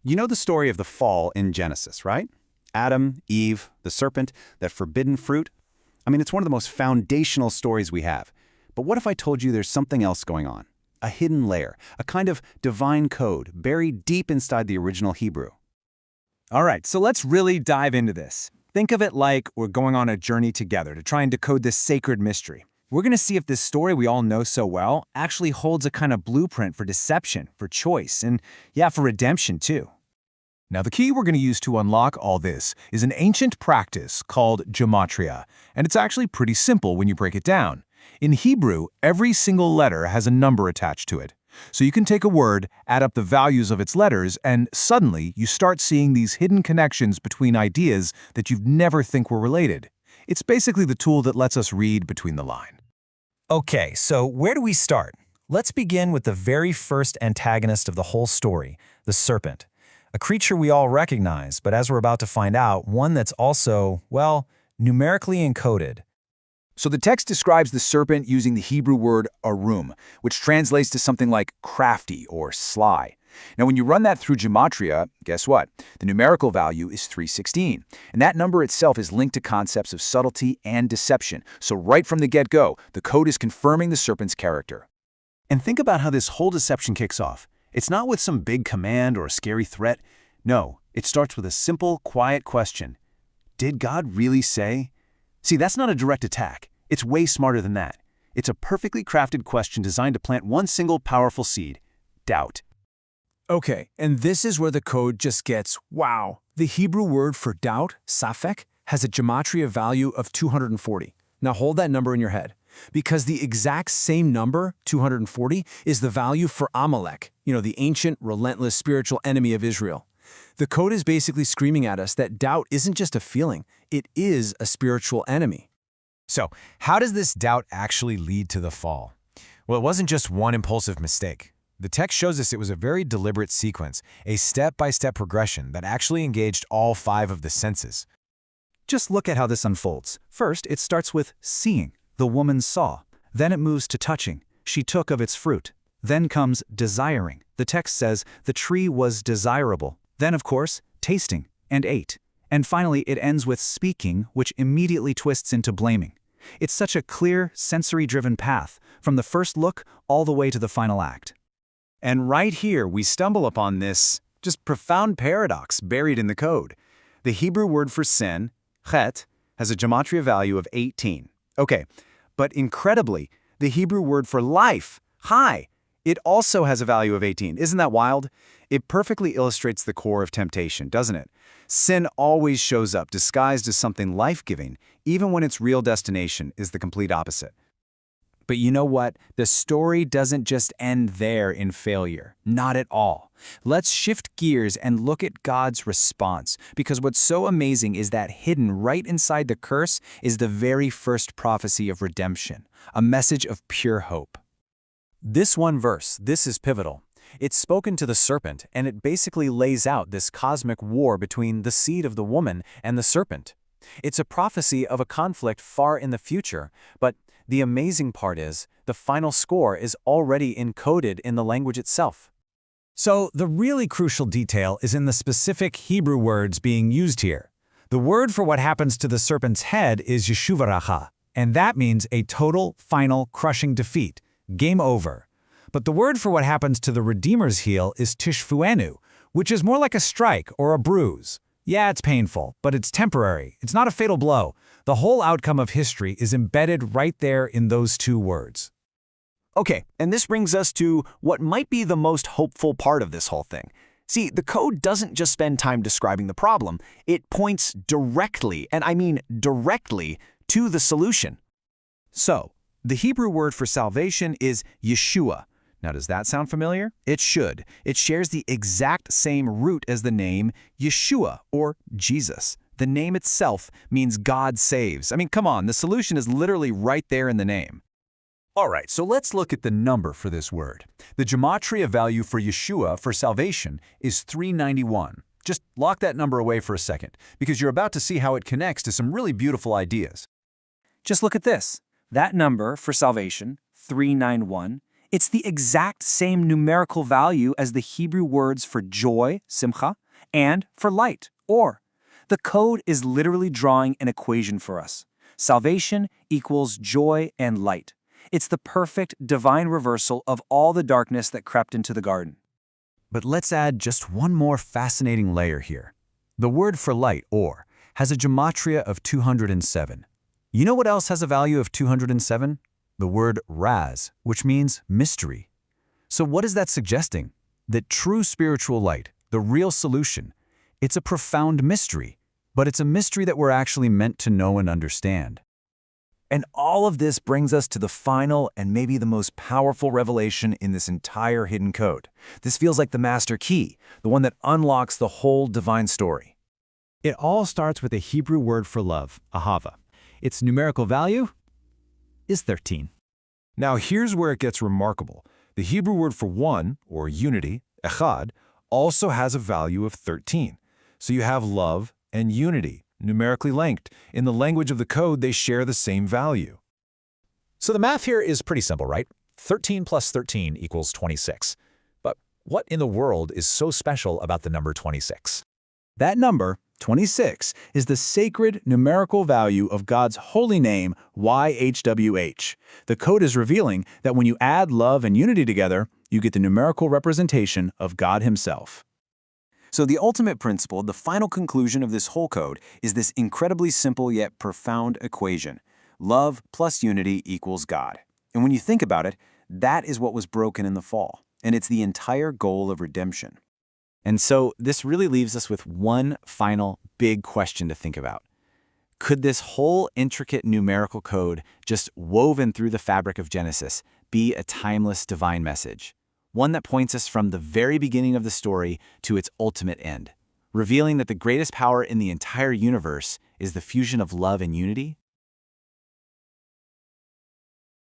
You know the story of the fall in Genesis, right? Adam, Eve, the serpent, that forbidden fruit. I mean, it's one of the most foundational stories we have. But what if I told you there's something else going on? A hidden layer, a kind of divine code buried deep inside the original Hebrew. All right, so let's really dive into this. Think of it like we're going on a journey together to try and decode this sacred mystery. We're going to see if this story we all know so well actually holds a kind of blueprint for deception, for choice, and yeah, for redemption too. Now, the key we're going to use to unlock all this is an ancient practice called Gematria, and it's actually pretty simple when you break it down. In Hebrew, every single letter has a number attached to it. So you can take a word, add up the values of its letters, and suddenly you start seeing these hidden connections between ideas that you'd never think were related. It's basically the tool that lets us read between the lines. Okay, so where do we start? Let's begin with the very first antagonist of the whole story, the serpent. A creature we all recognize, but as we're about to find out, one that's also, well, numerically encoded. So the text describes the serpent using the Hebrew word arum, which translates to something like crafty or sly. Now, when you run that through Gematria, guess what? The numerical value is 316, and that number itself is linked to concepts of subtlety and deception. So right from the get-go, the code is confirming the serpent's character. And think about how this whole deception kicks off. It's not with some big command or a scary threat. No, it starts with a simple, quiet question. Did God really say? See, that's not a direct attack. It's way smarter than that. It's a perfectly crafted question designed to plant one single powerful seed: doubt. Okay, and this is where the code just gets wow. The Hebrew word for doubt, safek, has a gematria value of 240. Now hold that number in your head, because the exact same number, 240, is the value for Amalek, the ancient, relentless spiritual enemy of Israel. The code is basically screaming at us that doubt isn't just a feeling, it is a spiritual enemy. So, how does this doubt actually lead to the fall? Well, it wasn't just one impulsive mistake. The text shows us it was a very deliberate sequence, a step-by-step progression that actually engaged all 5 of the senses. Just look at how this unfolds. First, it starts with seeing. The woman saw. Then it moves to touching. She took of its fruit. Then comes desiring. The text says the tree was desirable. Then, of course, tasting, and ate. And finally, it ends with speaking, which immediately twists into blaming. It's such a clear, sensory-driven path, from the first look all the way to the final act. And right here, we stumble upon this just profound paradox buried in the code. The Hebrew word for sin, chet, has a gematria value of 18. Okay, but incredibly, the Hebrew word for life, chai, it also has a value of 18. Isn't that wild? It perfectly illustrates the core of temptation, doesn't it? Sin always shows up disguised as something life-giving, even when its real destination is the complete opposite. But you know what? The story doesn't just end there in failure. Not at all. Let's shift gears and look at God's response, because what's so amazing is that hidden right inside the curse is the very first prophecy of redemption, a message of pure hope. This one verse, this is pivotal. It's spoken to the serpent, and it basically lays out this cosmic war between the seed of the woman and the serpent. It's a prophecy of a conflict far in the future, but the amazing part is, the final score is already encoded in the language itself. So, the really crucial detail is in the specific Hebrew words being used here. The word for what happens to the serpent's head is Yeshua, and that means a total, final, crushing defeat. Game over. But the word for what happens to the Redeemer's heel is tishfuenu, which is more like a strike or a bruise. Yeah, it's painful, but it's temporary. It's not a fatal blow. The whole outcome of history is embedded right there in those 2 words. Okay, and this brings us to what might be the most hopeful part of this whole thing. See, the code doesn't just spend time describing the problem, it points directly, and I mean directly, to the solution. So, the Hebrew word for salvation is Yeshua. Now, does that sound familiar? It should. It shares the exact same root as the name Yeshua, or Jesus. The name itself means God saves. I mean, come on, the solution is literally right there in the name. All right, so let's look at the number for this word. The gematria value for Yeshua, for salvation, is 391. Just lock that number away for a second, because you're about to see how it connects to some really beautiful ideas. Just look at this. That number for salvation, 391, It's the exact same numerical value as the Hebrew words for joy, simcha, and for light, or. The code is literally drawing an equation for us. Salvation equals joy and light. It's the perfect divine reversal of all the darkness that crept into the garden. But let's add just one more fascinating layer here. The word for light, or, has a gematria of 207. You know what else has a value of 207? The word raz, which means mystery. So what is that suggesting? That true spiritual light, the real solution, it's a profound mystery, but it's a mystery that we're actually meant to know and understand. And all of this brings us to the final and maybe the most powerful revelation in this entire hidden code. This feels like the master key, the one that unlocks the whole divine story. It all starts with a Hebrew word for love, ahava. Its numerical value is 13. Now here's where it gets remarkable. The Hebrew word for one, or unity, echad, also has a value of 13. So you have love and unity, numerically linked. In the language of the code, they share the same value. So the math here is pretty simple, right? 13 plus 13 equals 26. But what in the world is so special about the number 26? That number, 26, is the sacred numerical value of God's holy name, YAH-WEH. The code is revealing that when you add love and unity together, you get the numerical representation of God Himself. So the ultimate principle, the final conclusion of this whole code, is this incredibly simple yet profound equation. Love plus unity equals God. And when you think about it, that is what was broken in the fall. And it's the entire goal of redemption. And so this really leaves us with one final big question to think about. Could this whole intricate numerical code just woven through the fabric of Genesis be a timeless divine message? One that points us from the very beginning of the story to its ultimate end, revealing that the greatest power in the entire universe is the fusion of love and unity?